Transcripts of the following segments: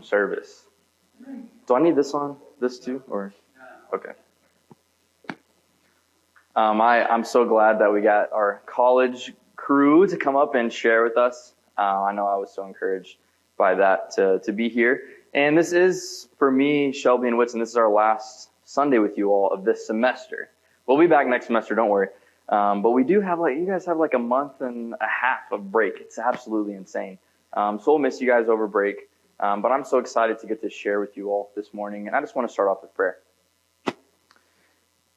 service. Do I need this on? This too? Or okay. I'm so glad that we got our college crew to come up and share with us. I know I was so encouraged by that to be here. And this is, for me, Shelby and Whitson, this is our last Sunday with you all of this semester. We'll be back next semester, don't worry. But we do have you guys have a month and a half of break. It's absolutely insane. So we'll miss you guys over break. But I'm so excited to get to share with you all this morning. And I just want to start off with prayer.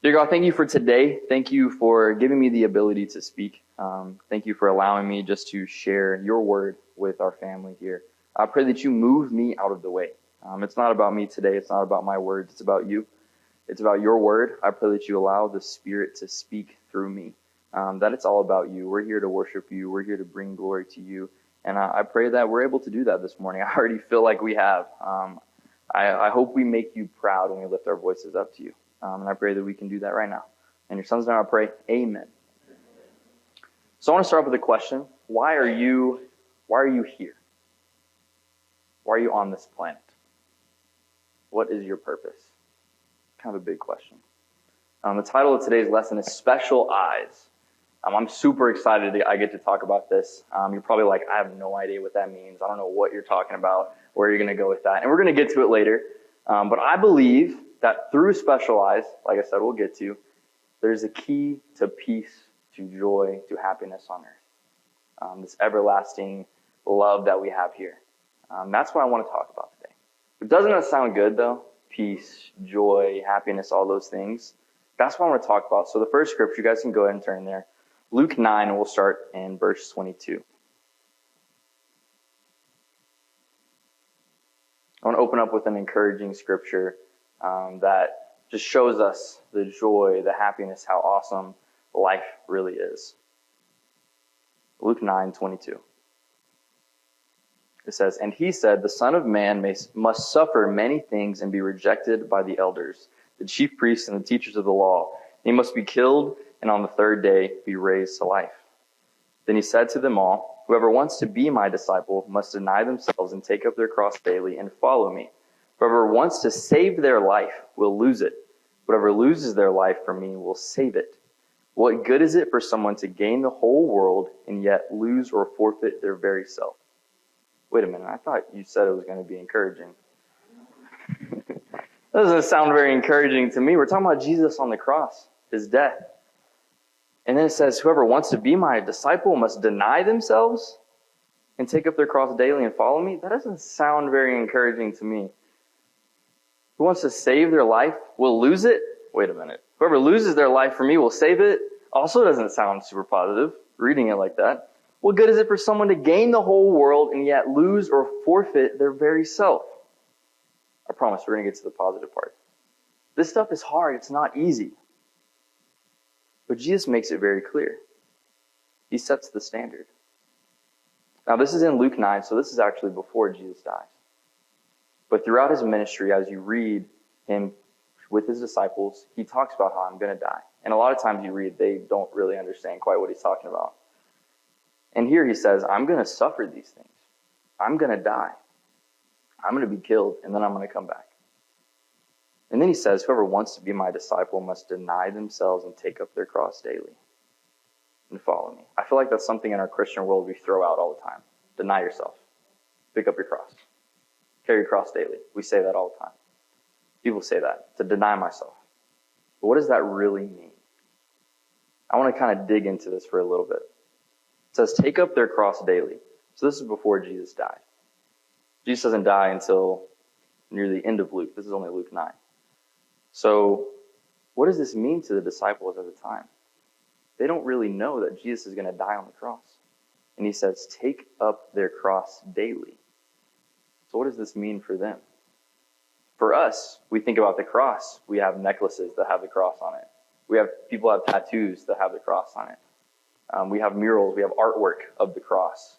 Dear God, thank you for today. Thank you for giving me the ability to speak. Thank you for allowing me just to share your word with our family here. I pray that you move me out of the way. It's not about me today. It's not about my words. It's about you. It's about your word. I pray that you allow the Spirit to speak through me, that it's all about you. We're here to worship you. We're here to bring glory to you. And I pray that we're able to do that this morning. I already feel like we have. I hope we make you proud when we lift our voices up to you. And I pray that we can do that right now. In your son's name I pray, amen. So I want to start off with a question. Why are you here? Why are you on this planet? What is your purpose? Kind of a big question. The title of today's lesson is Special Eyes. I'm super excited I get to talk about this. You're probably like, I have no idea what that means. I don't know what you're talking about, where you're going to go with that. And we're going to get to it later. But I believe that through special eyes, like I said, we'll get to, there's a key to peace, to joy, to happiness on earth. This everlasting love that we have here. That's what I want to talk about today. But doesn't that sound good, though? Peace, joy, happiness, all those things. That's what I want to talk about. So the first scripture, you guys can go ahead and turn there. Luke 9, and we'll start in verse 22. I want to open up with an encouraging scripture that just shows us the joy, the happiness, how awesome life really is. Luke 9:22. It says, "And he said, the Son of Man must suffer many things and be rejected by the elders, the chief priests and the teachers of the law. He must be killed and on the third day be raised to life." Then he said to them all, "Whoever wants to be my disciple must deny themselves and take up their cross daily and follow me. Whoever wants to save their life will lose it. Whoever loses their life for me will save it. What good is it for someone to gain the whole world and yet lose or forfeit their very self?" Wait a minute, I thought you said it was going to be encouraging. That doesn't sound very encouraging to me. We're talking about Jesus on the cross, his death. And then it says, whoever wants to be my disciple must deny themselves and take up their cross daily and follow me. That doesn't sound very encouraging to me. Who wants to save their life will lose it? Wait a minute. Whoever loses their life for me will save it. Also doesn't sound super positive, reading it like that. What good is it for someone to gain the whole world and yet lose or forfeit their very self? I promise we're going to get to the positive part. This stuff is hard. It's not easy. But Jesus makes it very clear. He sets the standard. Now, this is in Luke 9, so this is actually before Jesus dies. But throughout his ministry, as you read him with his disciples, he talks about how I'm going to die. And a lot of times you read, they don't really understand quite what he's talking about. And here he says, I'm going to suffer these things. I'm going to die. I'm going to be killed, and then I'm going to come back. And then he says, whoever wants to be my disciple must deny themselves and take up their cross daily and follow me. I feel like that's something in our Christian world we throw out all the time. Deny yourself. Pick up your cross. Carry your cross daily. We say that all the time. People say that, to deny myself. But what does that really mean? I want to kind of dig into this for a little bit. It says, take up their cross daily. So this is before Jesus died. Jesus doesn't die until near the end of Luke. This is only Luke 9. So what does this mean to the disciples at the time? They don't really know that Jesus is going to die on the cross. And he says, take up their cross daily. So what does this mean for them? For us, we think about the cross. We have necklaces that have the cross on it. People have tattoos that have the cross on it. We have murals. We have artwork of the cross.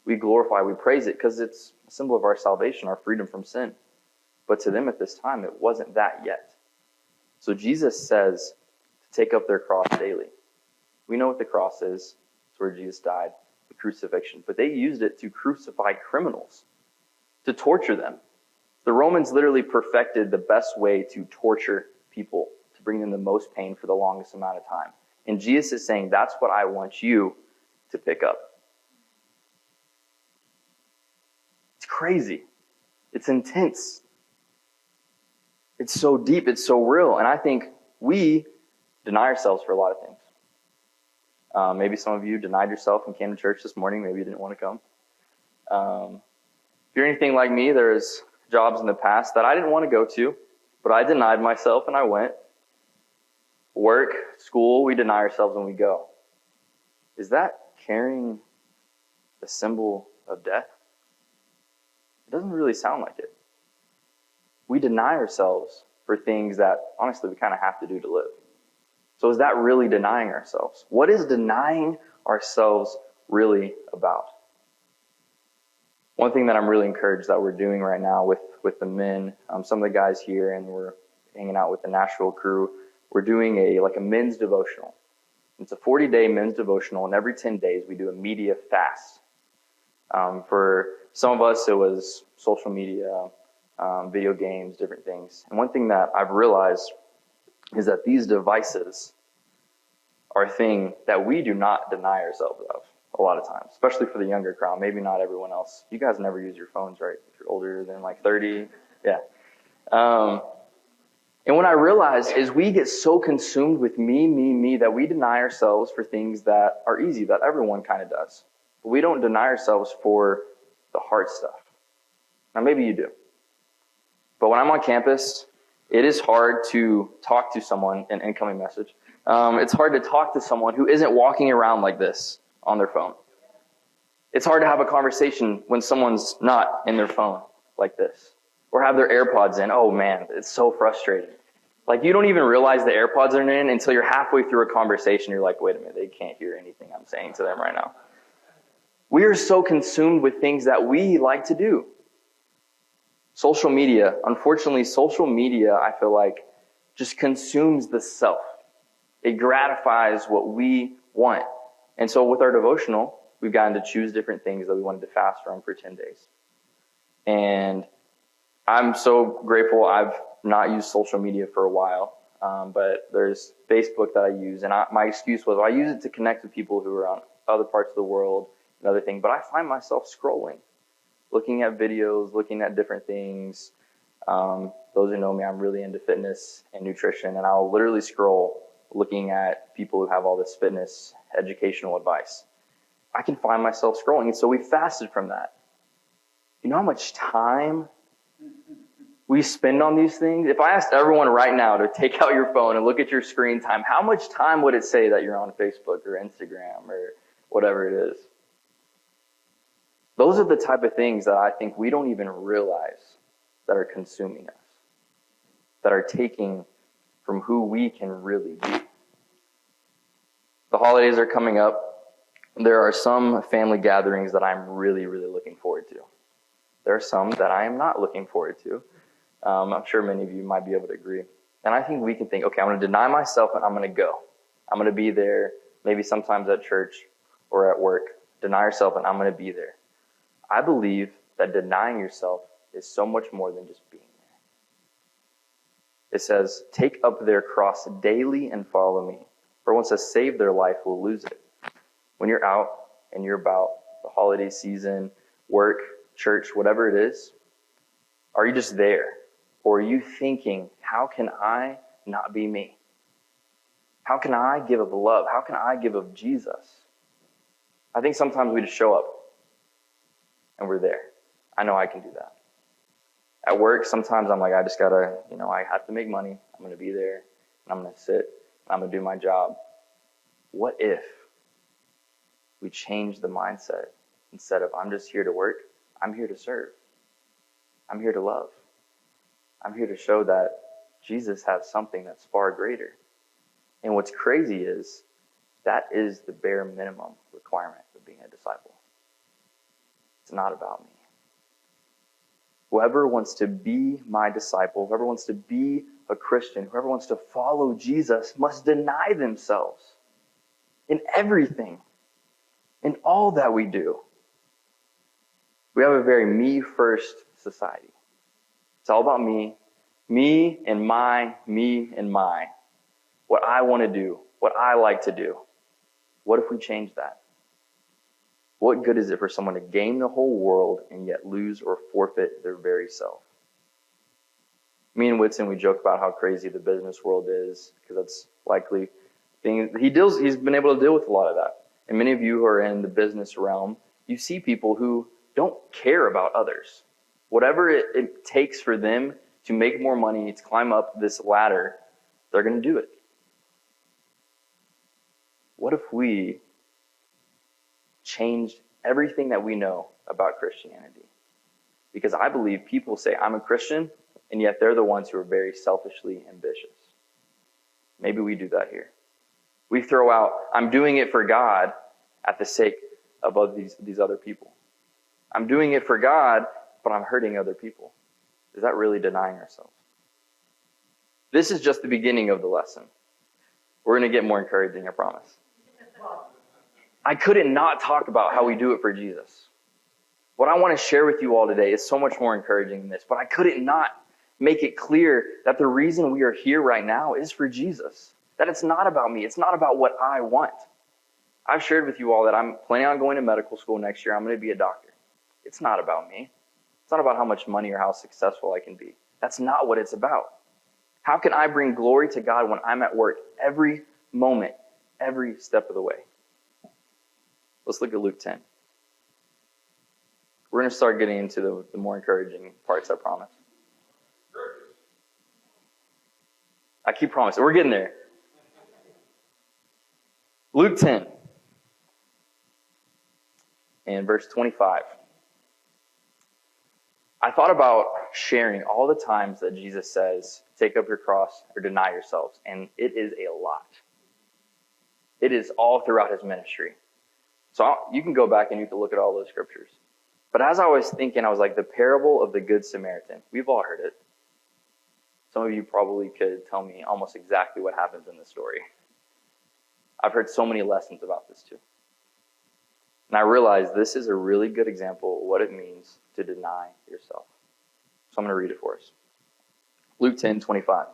We glorify, we praise it because it's a symbol of our salvation, our freedom from sin. But to them at this time, it wasn't that yet. So Jesus says to take up their cross daily. We know what the cross is. It's where Jesus died, the crucifixion. But they used it to crucify criminals, to torture them. The Romans literally perfected the best way to torture people, to bring them the most pain for the longest amount of time. And Jesus is saying, that's what I want you to pick up. It's crazy. It's intense. It's so deep. It's so real. And I think we deny ourselves for a lot of things. Maybe some of you denied yourself and came to church this morning. Maybe you didn't want to come. If you're anything like me, there's jobs in the past that I didn't want to go to, but I denied myself and I went. Work, school, we deny ourselves when we go. Is that carrying the symbol of death? It doesn't really sound like it. We deny ourselves for things that, honestly, we kind of have to do to live. So is that really denying ourselves? What is denying ourselves really about? One thing that I'm really encouraged that we're doing right now with the men, some of the guys here, and we're hanging out with the Nashville crew, we're doing a men's devotional. It's a 40-day men's devotional, and every 10 days we do a media fast. For some of us, it was social media, video games, different things. And one thing that I've realized is that these devices are a thing that we do not deny ourselves of a lot of times, especially for the younger crowd. Maybe not everyone else. You guys never use your phones, right? If you're older than like 30. Yeah. And what I realize is we get so consumed with me, that we deny ourselves for things that are easy, that everyone kind of does. But we don't deny ourselves for the hard stuff. Now, maybe you do. But when I'm on campus, it is hard to talk to someone, an incoming message. It's hard to talk to someone who isn't walking around like this on their phone. It's hard to have a conversation when someone's not in their phone like this, or have their AirPods in. Oh man, it's so frustrating. Like you don't even realize the AirPods are in until you're halfway through a conversation. You're like, wait a minute, they can't hear anything I'm saying to them right now. We are so consumed with things that we like to do. Social media, unfortunately, social media, I feel like, just consumes the self. It gratifies what we want. And so with our devotional, we've gotten to choose different things that we wanted to fast from for 10 days. And I'm so grateful. I've not used social media for a while, but there's Facebook that I use. And my excuse was I use it to connect with people who are on other parts of the world and other things. But I find myself scrolling, looking at videos, looking at different things. Those who know me, I'm really into fitness and nutrition, and I'll literally scroll looking at people who have all this fitness educational advice. I can find myself scrolling, and so we fasted from that. You know how much time we spend on these things? If I asked everyone right now to take out your phone and look at your screen time, how much time would it say that you're on Facebook or Instagram or whatever it is? Those are the type of things that I think we don't even realize that are consuming us, that are taking from who we can really be. The holidays are coming up. There are some family gatherings that I'm really, really looking forward to. There are some that I am not looking forward to. I'm sure many of you might be able to agree. And I think we can think, okay, I'm going to deny myself and I'm going to go. I'm going to be there, maybe sometimes at church or at work. Deny yourself and I'm going to be there. I believe that denying yourself is so much more than just being there. It says, take up their cross daily and follow me. For one says, save their life will lose it. When you're out and you're about the holiday season, work, church, whatever it is, are you just there? Or are you thinking, how can I not be me? How can I give of love? How can I give of Jesus? I think sometimes we just show up and we're there. I know I can do that. At work, sometimes I'm like, I just gotta, I have to make money. I'm going to be there, and I'm going to sit, and I'm going to do my job. What if we change the mindset? Instead of, I'm just here to work, I'm here to serve. I'm here to love. I'm here to show that Jesus has something that's far greater. And what's crazy is, that is the bare minimum requirement of being a disciple. It's not about me. Whoever wants to be my disciple, whoever wants to be a Christian, whoever wants to follow Jesus must deny themselves in everything, in all that we do. We have a very me-first society. It's all about me. Me and my, me and my. What I want to do, what I like to do. What if we change that? What good is it for someone to gain the whole world and yet lose or forfeit their very self? Me and Whitson, we joke about how crazy the business world is, because that's likely he's been able to deal with a lot of that. And many of you who are in the business realm, you see people who don't care about others. Whatever it takes for them to make more money, to climb up this ladder, they're going to do it. What if we changed everything that we know about Christianity? Because I believe people say, I'm a Christian, and yet they're the ones who are very selfishly ambitious. Maybe we do that here. We throw out, I'm doing it for God at the sake of these other people. I'm doing it for God, but I'm hurting other people. Is that really denying ourselves? This is just the beginning of the lesson. We're going to get more encouraging, I promise. I couldn't not talk about how we do it for Jesus. What I want to share with you all today is so much more encouraging than this, but I couldn't not make it clear that the reason we are here right now is for Jesus. That it's not about me. It's not about what I want. I've shared with you all that I'm planning on going to medical school next year. I'm going to be a doctor. It's not about me. It's not about how much money or how successful I can be. That's not what it's about. How can I bring glory to God when I'm at work every moment, every step of the way? Let's look at Luke 10. We're going to start getting into the more encouraging parts, I promise. I keep promising. We're getting there. Luke 10 and verse 25. I thought about sharing all the times that Jesus says, take up your cross or deny yourselves. And it is a lot. It is all throughout his ministry. So you can go back and you can look at all those scriptures. But as I was thinking, I was like, the parable of the Good Samaritan. We've all heard it. Some of you probably could tell me almost exactly what happens in the story. I've heard so many lessons about this too. And I realized this is a really good example of what it means to deny yourself. So I'm going to read it for us. Luke 10:25.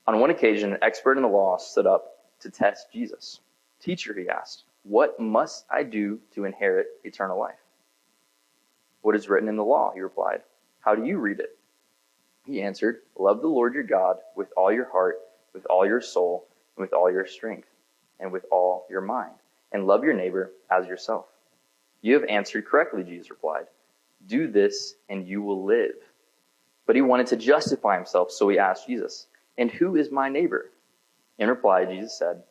On one occasion, an expert in the law stood up to test Jesus. Teacher, he asked, what must I do to inherit eternal life? What is written in the law? He replied. How do you read it? He answered, love the Lord your God with all your heart, with all your soul, and with all your strength, and with all your mind, and love your neighbor as yourself. You have answered correctly, Jesus replied. Do this, and you will live. But he wanted to justify himself, so he asked Jesus, and who is my neighbor? In reply, Jesus said,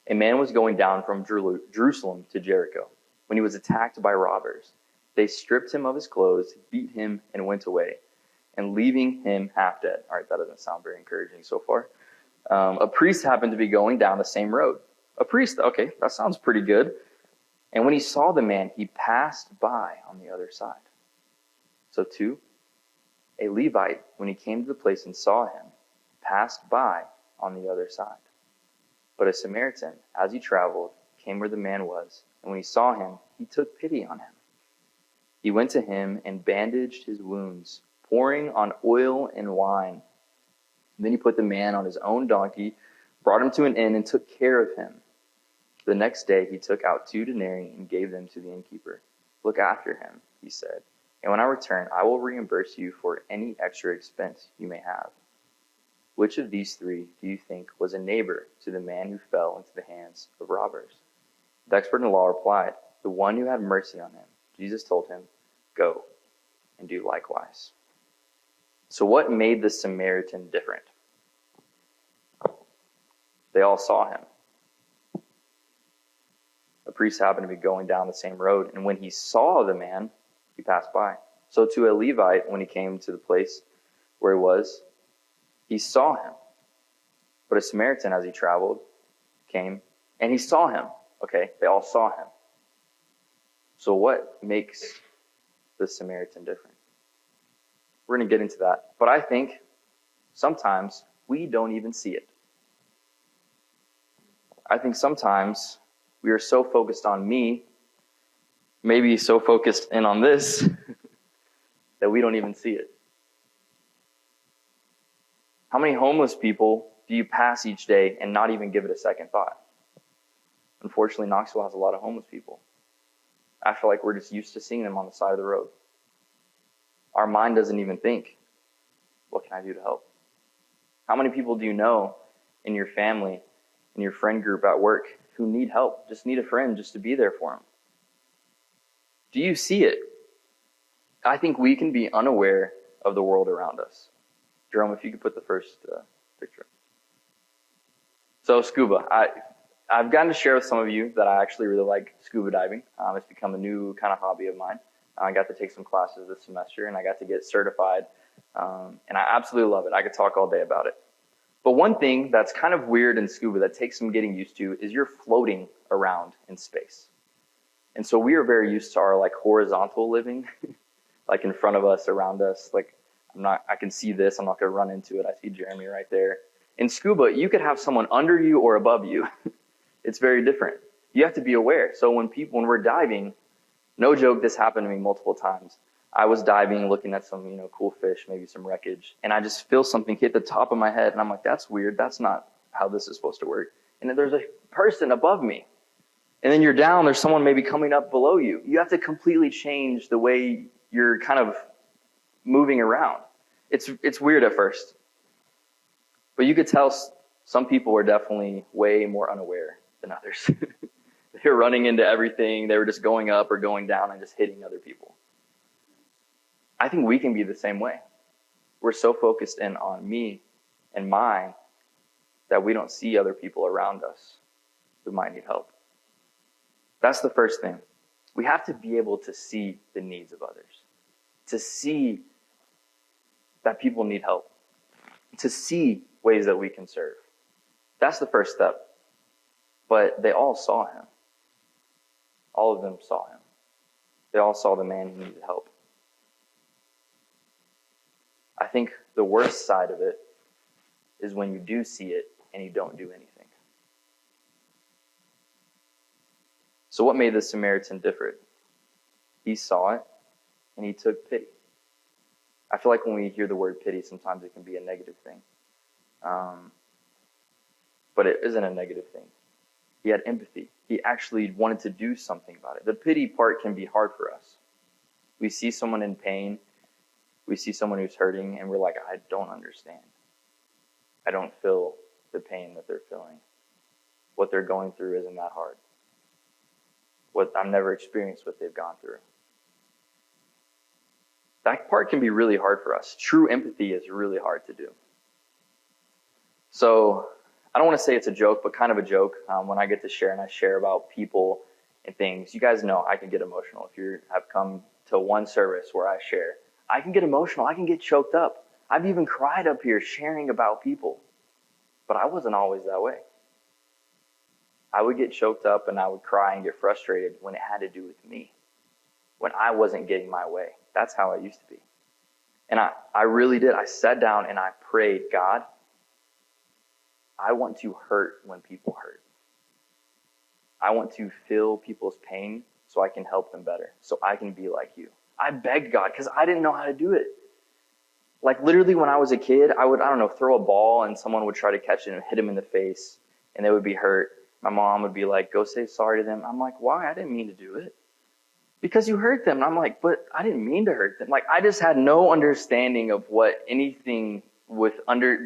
a man was going down from Jerusalem to Jericho when he was attacked by robbers. They stripped him of his clothes, beat him, and went away, and leaving him half dead. All right, that doesn't sound very encouraging so far. A priest happened to be going down the same road. A priest, okay, that sounds pretty good. And when he saw the man, he passed by on the other side. So too, a Levite, when he came to the place and saw him, passed by on the other side. But a Samaritan, as he traveled, came where the man was, and when he saw him, he took pity on him. He went to him and bandaged his wounds, pouring on oil and wine. And then he put the man on his own donkey, brought him to an inn, and took care of him. The next day he took out 2 denarii and gave them to the innkeeper. Look after him, he said, and when I return, I will reimburse you for any extra expense you may have. Which of these 3 do you think was a neighbor to the man who fell into the hands of robbers? The expert in the law replied, the one who had mercy on him. Jesus told him, go and do likewise. So what made the Samaritan different? They all saw him. A priest happened to be going down the same road, and when he saw the man, he passed by. So to a Levite, when he came to the place where he was, he saw him. But a Samaritan, as he traveled, came, and he saw him. Okay, they all saw him. So what makes the Samaritan different? We're going to get into that. But I think sometimes we don't even see it. I think sometimes we are so focused on me, maybe so focused in on this, that we don't even see it. How many homeless people do you pass each day and not even give it a second thought? Unfortunately, Knoxville has a lot of homeless people. I feel like we're just used to seeing them on the side of the road. Our mind doesn't even think, what can I do to help? How many people do you know in your family, in your friend group at work, who need help, just need a friend just to be there for them? Do you see it? I think we can be unaware of the world around us. Jerome, if you could put the first picture. So scuba. I've gotten to share with some of you that I actually really like scuba diving. It's become a new kind of hobby of mine. I got to take some classes this semester, and I got to get certified, and I absolutely love it. I could talk all day about it. But one thing that's kind of weird in scuba that takes some getting used to is you're floating around in space. And so we are very used to our like horizontal living, like in front of us, around us. Like I can see this, I'm not gonna run into it. I see Jeremy right there. In scuba, you could have someone under you or above you. It's very different. You have to be aware. So when we're diving, no joke, this happened to me multiple times. I was diving, looking at some, cool fish, maybe some wreckage, and I just feel something hit the top of my head, and I'm like, that's weird. That's not how this is supposed to work. And then there's a person above me. And then you're down, there's someone maybe coming up below you. You have to completely change the way you're kind of moving around. It's weird at first. But you could tell some people are definitely way more unaware than others. They were running into everything. They were just going up or going down and just hitting other people. I think we can be the same way. We're so focused in on me and mine that we don't see other people around us who might need help. That's the first thing. We have to be able to see the needs of others, to see that people need help, to see ways that we can serve. That's the first step. But they all saw him. All of them saw him. They all saw the man who needed help. I think the worst side of it is when you do see it and you don't do anything. So what made the Samaritan different? He saw it and he took pity. I feel like when we hear the word pity, sometimes it can be a negative thing. But it isn't a negative thing. He had empathy. He actually wanted to do something about it. The pity part can be hard for us. We see someone in pain. We see someone who's hurting, and we're like, I don't understand. I don't feel the pain that they're feeling. What they're going through isn't that hard. I've never experienced what they've gone through. That part can be really hard for us. True empathy is really hard to do. So I don't want to say it's a joke, but kind of a joke when I get to share and I share about people and things. You guys know I can get emotional. If you have come to one service where I share, I can get emotional. I can get choked up. I've even cried up here sharing about people. But I wasn't always that way. I would get choked up and I would cry and get frustrated when it had to do with me, when I wasn't getting my way. That's how I used to be. And I really did. I sat down and I prayed, God, I want to hurt when people hurt. I want to feel people's pain so I can help them better, so I can be like you. I begged God because I didn't know how to do it. Like literally when I was a kid, I would, throw a ball and someone would try to catch it and hit him in the face and they would be hurt. My mom would be like, go say sorry to them. I'm like, why? I didn't mean to do it. Because you hurt them. And I'm like, but I didn't mean to hurt them. Like I just had no understanding of what anything with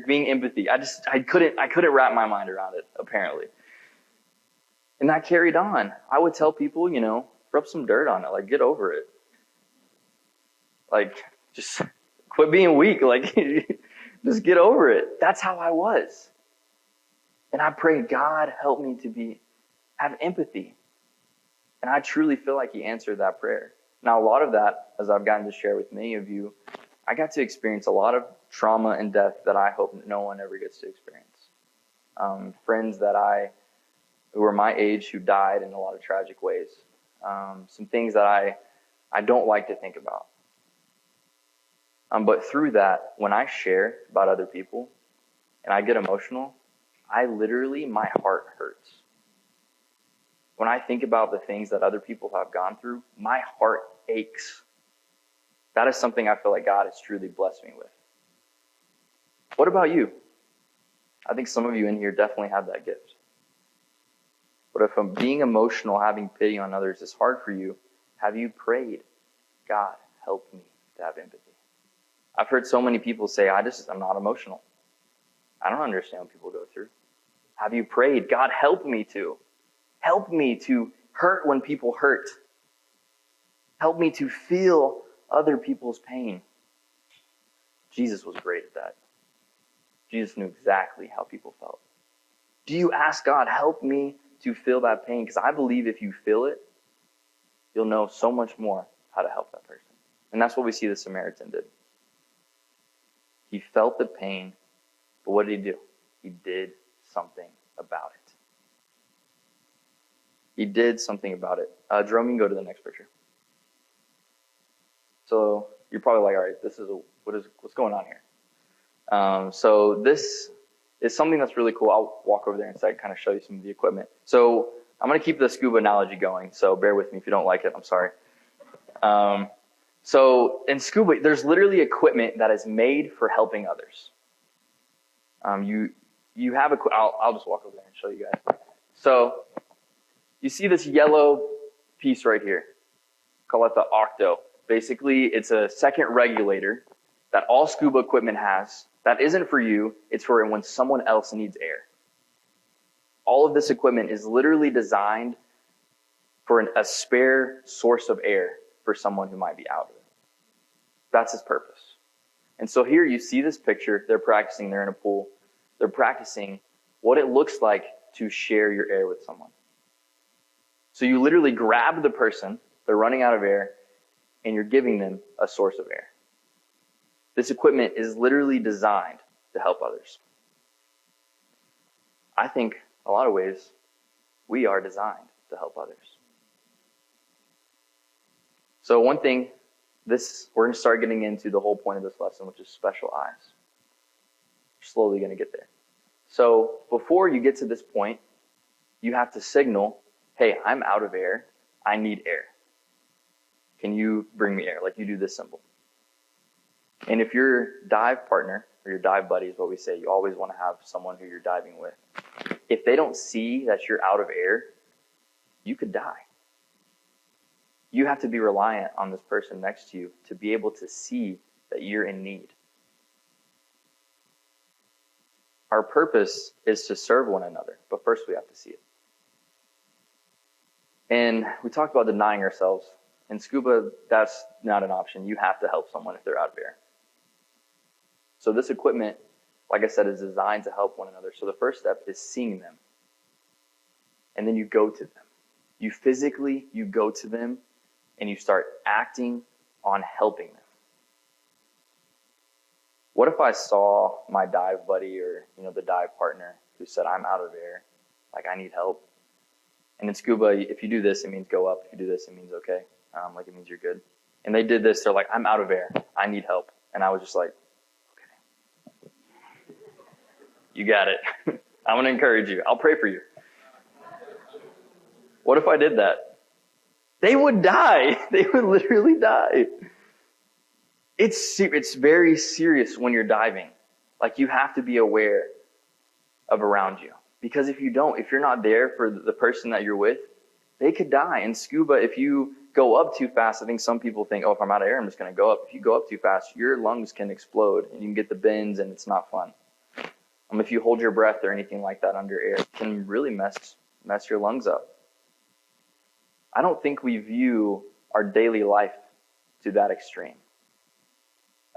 being empathy. I couldn't wrap my mind around it, apparently. And that carried on. I would tell people, rub some dirt on it, like get over it. Like just quit being weak, like just get over it. That's how I was. And I prayed, God, help me to have empathy. And I truly feel like he answered that prayer. Now, a lot of that, as I've gotten to share with many of you, I got to experience a lot of trauma and death that I hope no one ever gets to experience. Friends who were my age who died in a lot of tragic ways. Some things that I don't like to think about. But through that, when I share about other people and I get emotional, my heart hurts. When I think about the things that other people have gone through, my heart aches. That is something I feel like God has truly blessed me with. What about you? I think some of you in here definitely have that gift. But if being emotional, having pity on others is hard for you, have you prayed, God, help me to have empathy? I've heard so many people say, I'm not emotional. I don't understand what people go through. Have you prayed, God, help me to? Help me to hurt when people hurt. Help me to feel other people's pain. Jesus was great at that. Jesus knew exactly how people felt. Do you ask God, help me to feel that pain? Because I believe if you feel it, you'll know so much more how to help that person. And that's what we see the Samaritan did. He felt the pain, but what did he do? He did something about it. He did something about it. Jerome, you can go to the next picture. So you're probably like, all right, what's going on here? So this is something that's really cool. I'll walk over there in a second, kind of show you some of the equipment. So I'm going to keep the scuba analogy going, so bear with me if you don't like it. I'm sorry. So in scuba, there's literally equipment that is made for helping others. You have I'll just walk over there and show you guys. So you see this yellow piece right here. Call it the octo. Basically, it's a second regulator that all scuba equipment has. That isn't for you. It's for when someone else needs air. All of this equipment is literally designed for a spare source of air for someone who might be out of it. That's its purpose. And so here you see this picture. They're practicing. They're in a pool. They're practicing what it looks like to share your air with someone. So you literally grab the person. They're running out of air, and you're giving them a source of air. This equipment is literally designed to help others. I think, in a lot of ways, we are designed to help others. So one thing, we're going to start getting into the whole point of this lesson, which is special eyes. We're slowly going to get there. So before you get to this point, you have to signal, hey, I'm out of air. I need air. Can you bring me air? Like you do this symbol. And if your dive partner or your dive buddy is what we say, you always want to have someone who you're diving with. If they don't see that you're out of air, you could die. You have to be reliant on this person next to you to be able to see that you're in need. Our purpose is to serve one another, but first we have to see it. And we talked about denying ourselves. In scuba, that's not an option. You have to help someone if they're out of air. So this equipment, like I said, is designed to help one another. So the first step is seeing them. And then you go to them. You go to them and you start acting on helping them. What if I saw my dive buddy or the dive partner who said, I'm out of air, like I need help? And in scuba, if you do this, it means go up. If you do this, it means okay. Like it means you're good. And they did this. They're like, I'm out of air. I need help. And I was just like, okay. You got it. I'm going to encourage you. I'll pray for you. What if I did that? They would die. They would literally die. It's very serious when you're diving. Like you have to be aware of around you. Because if you're not there for the person that you're with, they could die. In scuba, if you go up too fast, I think some people think, if I'm out of air, I'm just going to go up. If you go up too fast, your lungs can explode and you can get the bends and it's not fun. If you hold your breath or anything like that under air, it can really mess your lungs up. I don't think we view our daily life to that extreme.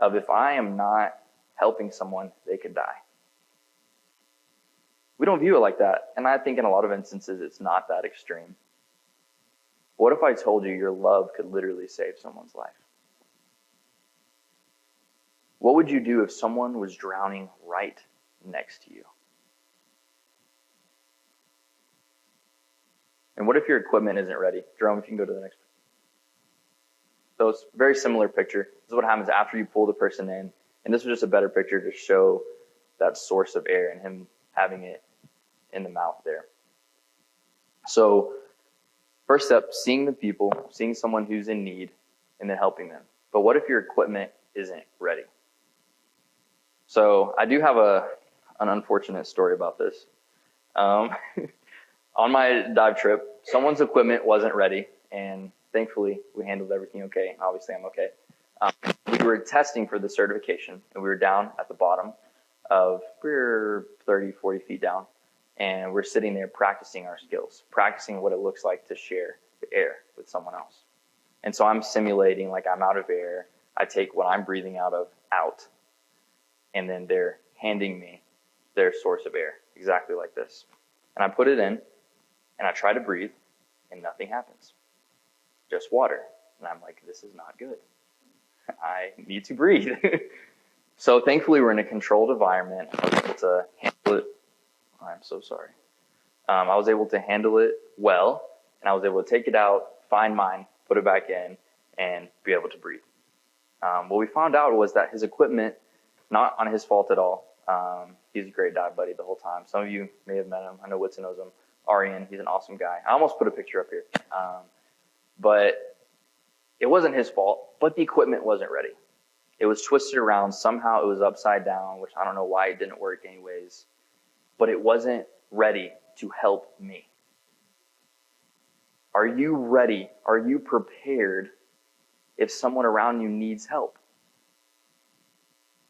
Of if I am not helping someone, they could die. We don't view it like that. And I think in a lot of instances, it's not that extreme. What if I told you your love could literally save someone's life? What would you do if someone was drowning right next to you? And what if your equipment isn't ready? Jerome, if you can go to the next. So it's a very similar picture. This is what happens after you pull the person in. And this was just a better picture to show that source of air and him having it in the mouth there. So first step, seeing the people, seeing someone who's in need, and then helping them. But what if your equipment isn't ready? So I do have an unfortunate story about this. Um, on my dive trip, someone's equipment wasn't ready, and thankfully we handled everything okay. Obviously, I'm okay. We were testing for the certification, and we were down at the bottom we're 30, 40 feet down, and we're sitting there practicing our skills, practicing what it looks like to share the air with someone else. And so I'm simulating like I'm out of air. I take what I'm breathing out of out, and then they're handing me their source of air, exactly like this. And I put it in, and I try to breathe, and nothing happens. Just water. And I'm like, this is not good. I need to breathe. So thankfully, we're in a controlled environment. I was able to handle it. I'm so sorry. I was able to handle it well, and I was able to take it out, find mine, put it back in, and be able to breathe. What we found out was that his equipment, not on his fault at all. He's a great dive buddy the whole time. Some of you may have met him. I know Whitson knows him. Arian, he's an awesome guy. I almost put a picture up here. But it wasn't his fault, but the equipment wasn't ready. It was twisted around. Somehow it was upside down, which I don't know why it didn't work anyways. But it wasn't ready to help me. Are you ready? Are you prepared if someone around you needs help?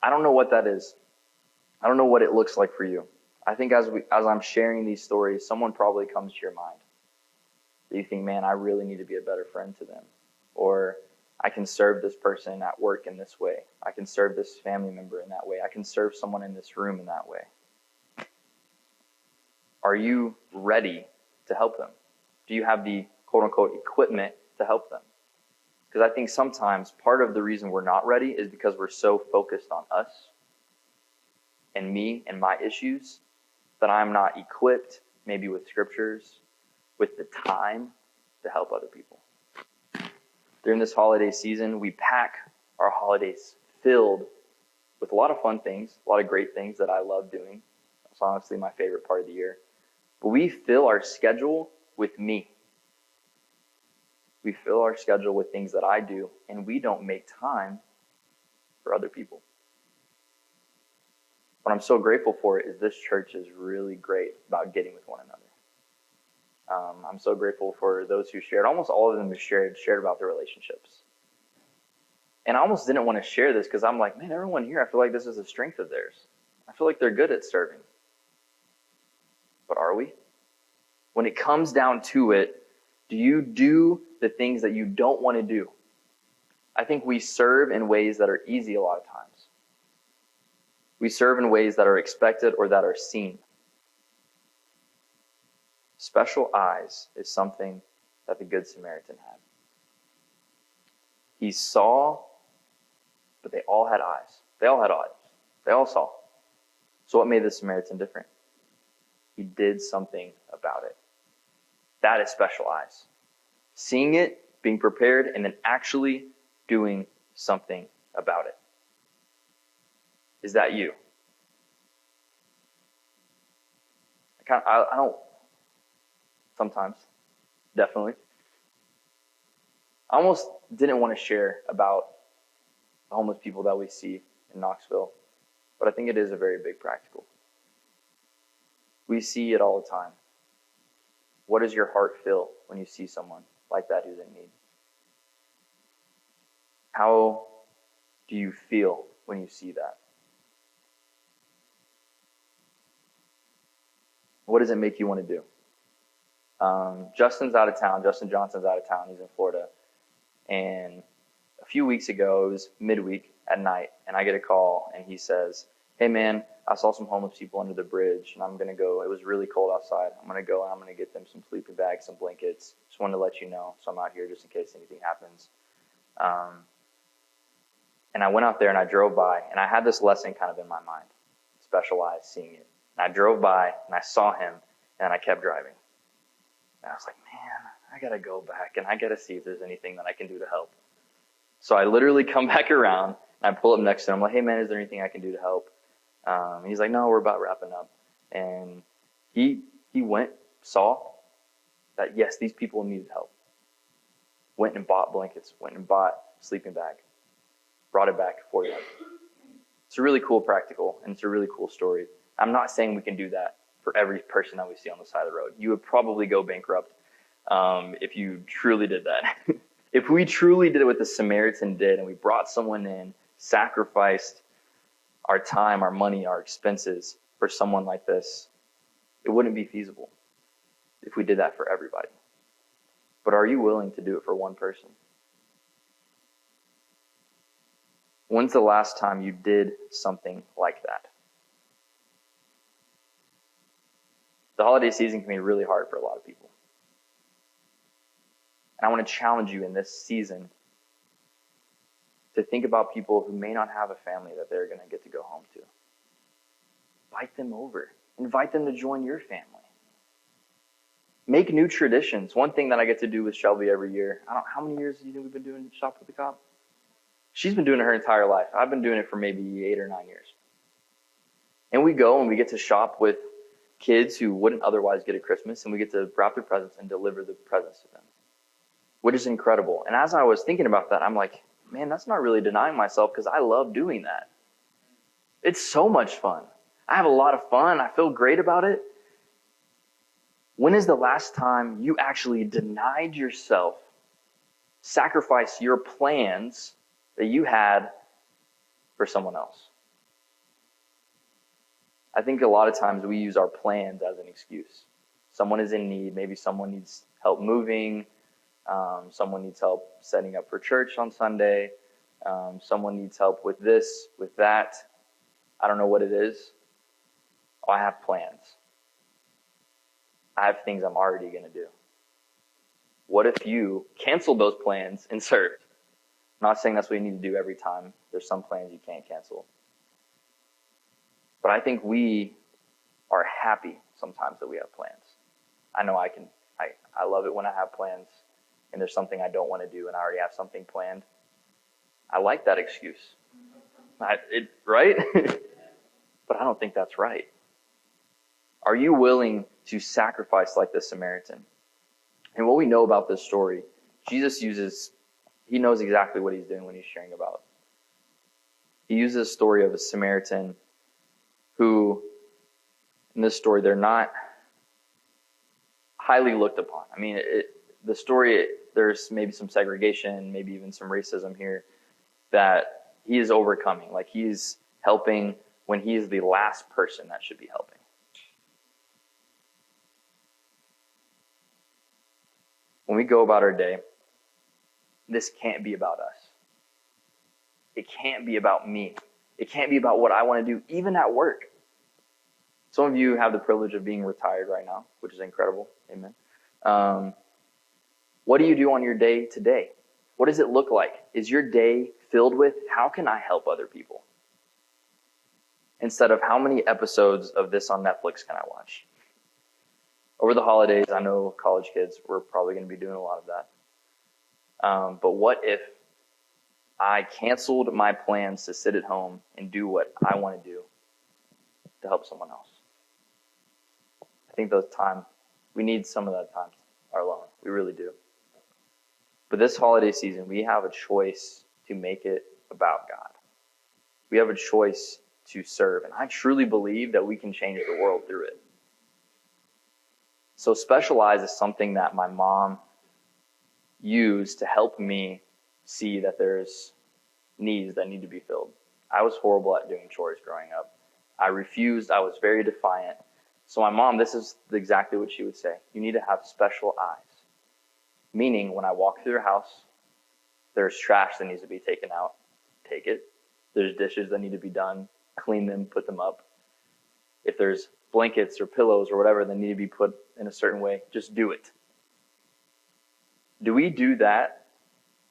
I don't know what that is. I don't know what it looks like for you. I think as I'm sharing these stories, someone probably comes to your mind. You think, man, I really need to be a better friend to them. Or I can serve this person at work in this way. I can serve this family member in that way. I can serve someone in this room in that way. Are you ready to help them? Do you have the quote-unquote equipment to help them? Because I think sometimes part of the reason we're not ready is because we're so focused on us and me and my issues that I'm not equipped, maybe with scriptures, with the time to help other people. During this holiday season, we pack our holidays filled with a lot of fun things, a lot of great things that I love doing. That's honestly my favorite part of the year. But we fill our schedule with me. We fill our schedule with things that I do, and we don't make time for other people. What I'm so grateful for is this church is really great about getting with one another. I'm so grateful for those who shared. Almost all of them shared about their relationships. And I almost didn't want to share this because I'm like, man, everyone here, I feel like this is a strength of theirs. I feel like they're good at serving. But are we? When it comes down to it, do you do the things that you don't want to do? I think we serve in ways that are easy a lot of times. We serve in ways that are expected or that are seen. Special eyes is something that the Good Samaritan had. He saw, but they all had eyes. They all had eyes. They all saw. So what made the Samaritan different? He did something about it. That is special eyes. Seeing it, being prepared, and then actually doing something about it. Is that you? I don't, sometimes, definitely. I almost didn't want to share about the homeless people that we see in Knoxville, but I think it is a very big practical. We see it all the time. What does your heart feel when you see someone like that who's in need? How do you feel when you see that? What does it make you want to do? Justin's out of town. Justin Johnson's out of town. He's in Florida. And a few weeks ago, it was midweek at night, and I get a call, and he says, hey, man, I saw some homeless people under the bridge, and I'm going to go. It was really cold outside. I'm going to go, and I'm going to get them some sleeping bags, some blankets. Just wanted to let you know, so I'm out here just in case anything happens. And I went out there, and I drove by, and I had this lesson kind of in my mind, special eyes, seeing it. And I drove by, and I saw him, and I kept driving. And I was like, man, I got to go back, and I got to see if there's anything that I can do to help. So I literally come back around, and I pull up next to him. I'm like, hey, man, is there anything I can do to help? And he's like, no, we're about wrapping up. And he went, saw that, yes, these people needed help. Went and bought blankets, went and bought sleeping bag, brought it back for them. It's a really cool practical, and it's a really cool story. I'm not saying we can do that for every person that we see on the side of the road. You would probably go bankrupt if you truly did that. If we truly did what the Samaritan did and we brought someone in, sacrificed our time, our money, our expenses for someone like this, it wouldn't be feasible if we did that for everybody. But are you willing to do it for one person? When's the last time you did something like that? The holiday season can be really hard for a lot of people. And I want to challenge you in this season to think about people who may not have a family that they're going to get to go home to. Invite them over. Invite them to join your family. Make new traditions. One thing that I get to do with Shelby every year, I don't know, how many years do you think we've been doing Shop with the Cop? She's been doing it her entire life. I've been doing it for maybe 8 or 9 years. And we go and we get to shop with kids who wouldn't otherwise get a Christmas, and we get to wrap their presents and deliver the presents to them, which is incredible. And as I was thinking about that, I'm like, man, that's not really denying myself, because I love doing that. It's so much fun. I have a lot of fun. I feel great about it. When is the last time you actually denied yourself, sacrificed your plans that you had for someone else? I think a lot of times we use our plans as an excuse. Someone is in need. Maybe someone needs help moving. Someone needs help setting up for church on Sunday. Someone needs help with this, with that. I don't know what it is. Oh, I have plans. I have things I'm already going to do. What if you canceled those plans and served? I'm not saying that's what you need to do every time. There's some plans you can't cancel. But I think we are happy sometimes that we have plans. I know I love it when I have plans and there's something I don't want to do and I already have something planned. I like that excuse. Right? But I don't think that's right. Are you willing to sacrifice like the Samaritan? And what we know about this story, Jesus he knows exactly what he's doing when he's sharing about. He uses a story of a Samaritan who, in this story, they're not highly looked upon. I mean, the story, there's maybe some segregation, maybe even some racism here that he is overcoming. Like, he's helping when he is the last person that should be helping. When we go about our day, this can't be about us. It can't be about me. It can't be about what I want to do, even at work. Some of you have the privilege of being retired right now, which is incredible. Amen. What do you do on your day today? What does it look like? Is your day filled with, how can I help other people? Instead of, how many episodes of this on Netflix can I watch? Over the holidays, I know college kids, we're probably going to be doing a lot of that. But what if I canceled my plans to sit at home and do what I want to do to help someone else? I think we need some of that time alone. We really do. But this holiday season, we have a choice to make it about God. We have a choice to serve. And I truly believe that we can change the world through it. So Specialize is something that my mom used to help me see that there's needs that need to be filled. I was horrible at doing chores growing up. I refused. I was very defiant. So my mom, this is exactly what she would say. You need to have special eyes. Meaning, when I walk through your house, there's trash that needs to be taken out. Take it. There's dishes that need to be done. Clean them, put them up. If there's blankets or pillows or whatever that need to be put in a certain way, just do it. Do we do that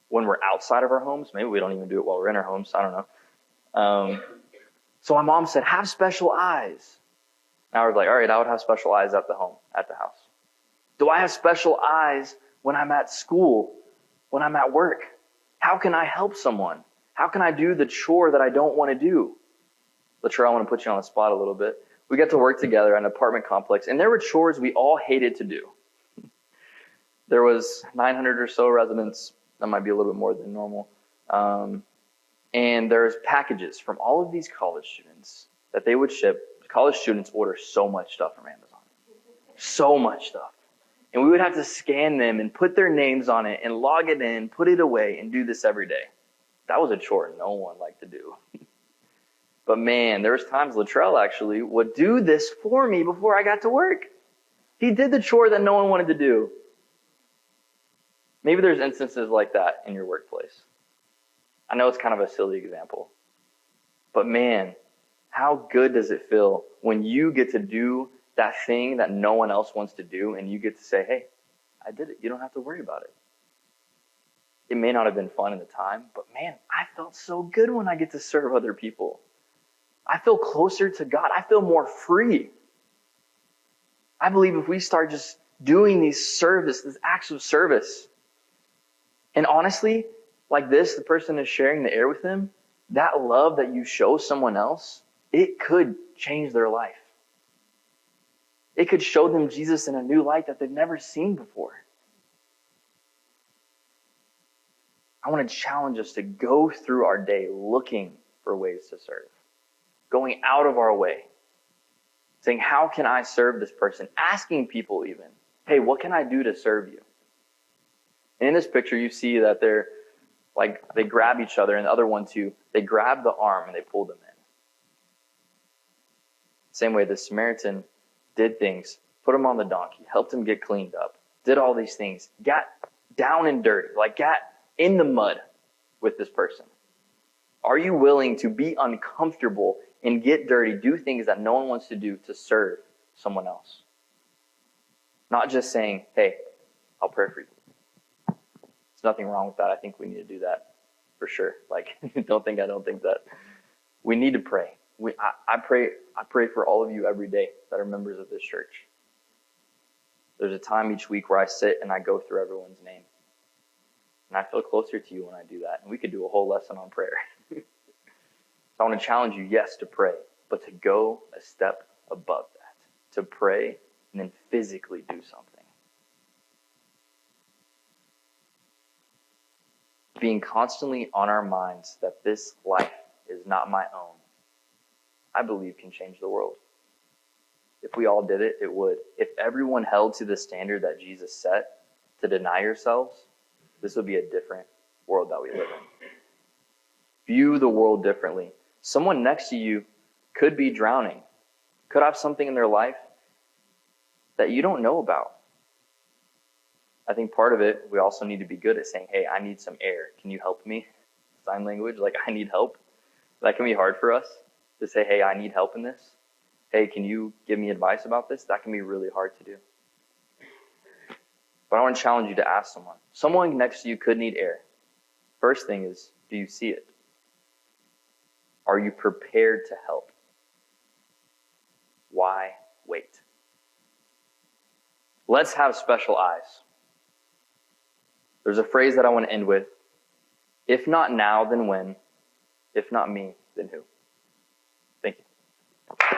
when we're outside of our homes? Maybe we don't even do it while we're in our homes. I don't know. So my mom said, have special eyes. And I was like, all right, I would have special eyes at the house. Do I have special eyes when I'm at school, when I'm at work? How can I help someone? How can I do the chore that I don't want to do? Latrell, I want to put you on the spot a little bit. We got to work together at an apartment complex, and there were chores we all hated to do. There was 900 or so residents. That might be a little bit more than normal. And there's packages from all of these college students that they would ship. College students order so much stuff from Amazon. So much stuff. And we would have to scan them and put their names on it and log it in, put it away, and do this every day. That was a chore no one liked to do. But man, there was times Latrell actually would do this for me before I got to work. He did the chore that no one wanted to do. Maybe there's instances like that in your workplace. I know it's kind of a silly example. But man, how good does it feel when you get to do that thing that no one else wants to do and you get to say, hey, I did it. You don't have to worry about it. It may not have been fun in the time, but man, I felt so good when I get to serve other people. I feel closer to God. I feel more free. I believe if we start just doing these acts of service, and honestly, like this, the person is sharing the air with them, that love that you show someone else, it could change their life. It could show them Jesus in a new light that they've never seen before. I want to challenge us to go through our day looking for ways to serve. Going out of our way. Saying, how can I serve this person? Asking people even, hey, what can I do to serve you? And in this picture, you see that they grab each other, and the other one too, they grab the arm and they pull them in. Same way the Samaritan did things, put him on the donkey, helped him get cleaned up, did all these things, got down and dirty, got in the mud with this person. Are you willing to be uncomfortable and get dirty, do things that no one wants to do to serve someone else? Not just saying, hey, I'll pray for you. There's nothing wrong with that. I think we need to do that for sure. Don't think I don't think that. We need to pray. I pray for all of you every day that are members of this church. There's a time each week where I sit and I go through everyone's name. And I feel closer to you when I do that. And we could do a whole lesson on prayer. So I want to challenge you, yes, to pray, but to go a step above that. To pray and then physically do something. Being constantly on our minds that this life is not my own, I believe can change the world. If we all did it, it would. If everyone held to the standard that Jesus set to deny yourselves, this would be a different world that we live in. View the world differently. Someone next to you could be drowning, could have something in their life that you don't know about. I think part of it, we also need to be good at saying, hey, I need some air. Can you help me? Sign language, I need help. That can be hard for us to say, hey, I need help in this. Hey, can you give me advice about this? That can be really hard to do. But I want to challenge you to ask someone. Someone next to you could need air. First thing is, do you see it? Are you prepared to help? Why wait? Let's have special eyes. There's a phrase that I want to end with. If not now, then when? If not me, then who? Thank you.